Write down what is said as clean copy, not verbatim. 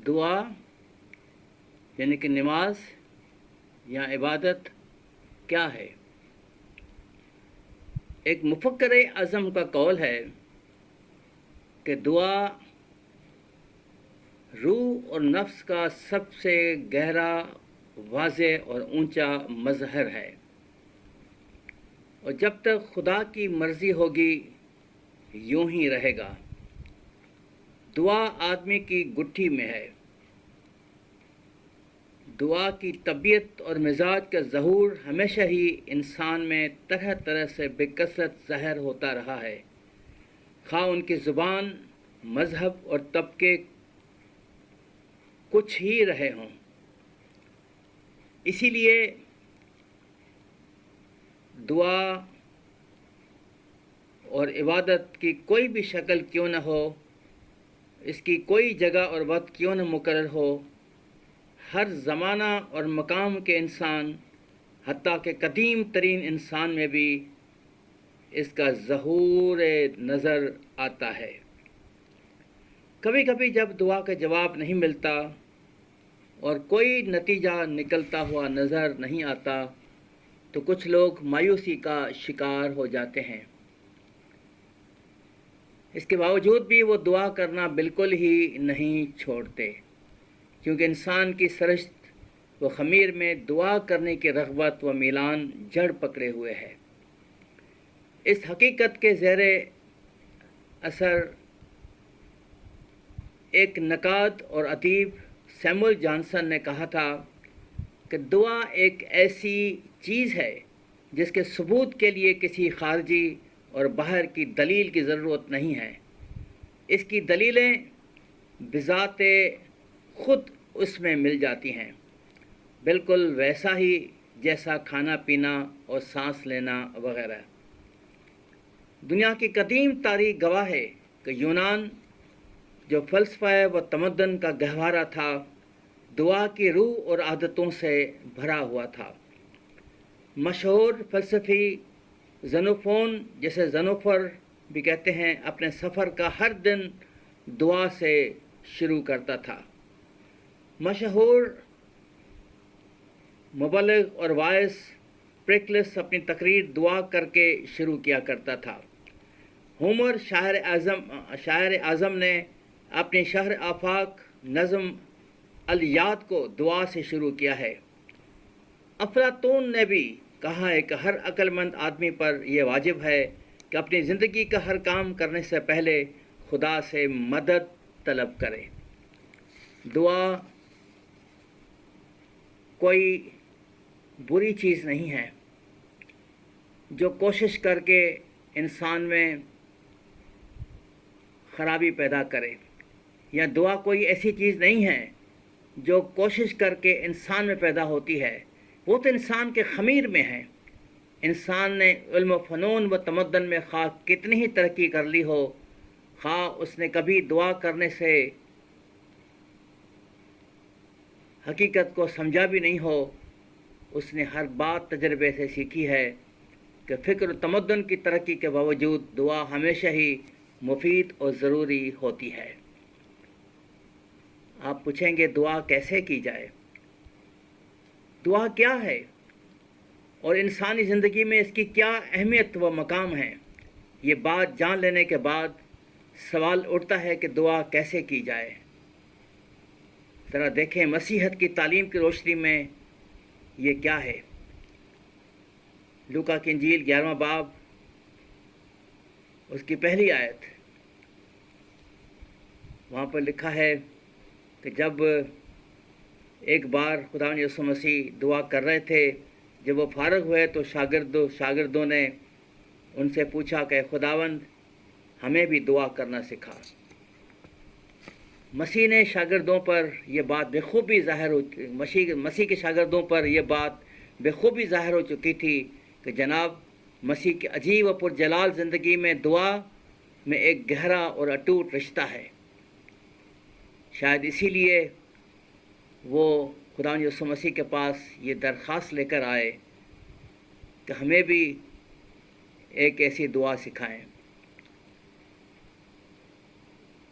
دعا یعنی کہ نماز یا عبادت کیا ہے؟ ایک مفکر اعظم کا قول ہے کہ دعا روح اور نفس کا سب سے گہرا، واضح اور اونچا مظہر ہے، اور جب تک خدا کی مرضی ہوگی یوں ہی رہے گا۔ دعا آدمی کی گٹھی میں ہے۔ دعا کی طبیعت اور مزاج کا ظہور ہمیشہ ہی انسان میں طرح طرح سے بے کثرت ظاہر ہوتا رہا ہے، خواہ ان کی زبان، مذہب اور طبقے کچھ ہی رہے ہوں۔ اسی لیے دعا اور عبادت کی کوئی بھی شکل کیوں نہ ہو، اس کی کوئی جگہ اور وقت کیوں نہ مقرر ہو، ہر زمانہ اور مقام کے انسان، حتیٰ کہ قدیم ترین انسان میں بھی اس کا ظہور نظر آتا ہے۔ کبھی کبھی جب دعا کا جواب نہیں ملتا اور کوئی نتیجہ نکلتا ہوا نظر نہیں آتا تو کچھ لوگ مایوسی کا شکار ہو جاتے ہیں۔ اس کے باوجود بھی وہ دعا کرنا بالکل ہی نہیں چھوڑتے، کیونکہ انسان کی سرشت و خمیر میں دعا کرنے کی رغبت و میلان جڑ پکڑے ہوئے ہے۔ اس حقیقت کے زیر اثر ایک نقاد اور ادیب سیموئل جانسن نے کہا تھا کہ دعا ایک ایسی چیز ہے جس کے ثبوت کے لیے کسی خارجی اور باہر کی دلیل کی ضرورت نہیں ہے، اس کی دلیلیں بذات خود اس میں مل جاتی ہیں، بالکل ویسا ہی جیسا کھانا پینا اور سانس لینا وغیرہ۔ دنیا کی قدیم تاریخ گواہ ہے کہ یونان، جو فلسفہ و تمدن کا گہوارہ تھا، دعا کی روح اور عادتوں سے بھرا ہوا تھا۔ مشہور فلسفی زنوفون، جسے زنوفر بھی کہتے ہیں، اپنے سفر کا ہر دن دعا سے شروع کرتا تھا۔ مشہور مبلغ اور واعظ پرکلس اپنی تقریر دعا کر کے شروع کیا کرتا تھا۔ ہومر شاعر اعظم نے اپنی شہر آفاق نظم الیاد کو دعا سے شروع کیا ہے۔ افلاطون نے بھی کہا ہے کہ ہر عقل مند آدمی پر یہ واجب ہے کہ اپنی زندگی کا ہر کام کرنے سے پہلے خدا سے مدد طلب کرے۔ دعا کوئی بری چیز نہیں ہے جو کوشش کر کے انسان میں خرابی پیدا کرے، یا دعا کوئی ایسی چیز نہیں ہے جو کوشش کر کے انسان میں پیدا ہوتی ہے، وہ تو انسان کے خمیر میں ہے۔ انسان نے علم و فنون و تمدن میں خواہ کتنی ہی ترقی کر لی ہو، خواہ اس نے کبھی دعا کرنے سے حقیقت کو سمجھا بھی نہیں ہو، اس نے ہر بات تجربے سے سیکھی ہے کہ فکر و تمدن کی ترقی کے باوجود دعا ہمیشہ ہی مفید اور ضروری ہوتی ہے۔ آپ پوچھیں گے دعا کیسے کی جائے؟ دعا کیا ہے اور انسانی زندگی میں اس کی کیا اہمیت و مقام ہے؟ یہ بات جان لینے کے بعد سوال اٹھتا ہے کہ دعا کیسے کی جائے۔ ذرا دیکھیں مسیحیت کی تعلیم کی روشنی میں یہ کیا ہے۔ لوکا کی انجیل 11واں باب، اس کی پہلی آیت، وہاں پر لکھا ہے کہ جب ایک بار خداوند یسوع مسیح دعا کر رہے تھے، جب وہ فارغ ہوئے تو شاگردوں نے ان سے پوچھا کہ خداوند ہمیں بھی دعا کرنا سکھا۔ مسیح کے شاگردوں پر یہ بات بے خوبی ظاہر ہو چکی تھی کہ جناب مسیح کی عجیب و پرجلال زندگی میں دعا میں ایک گہرا اور اٹوٹ رشتہ ہے۔ شاید اسی لیے وہ خداوند یسوع مسیح کے پاس یہ درخواست لے کر آئے کہ ہمیں بھی ایک ایسی دعا سکھائیں۔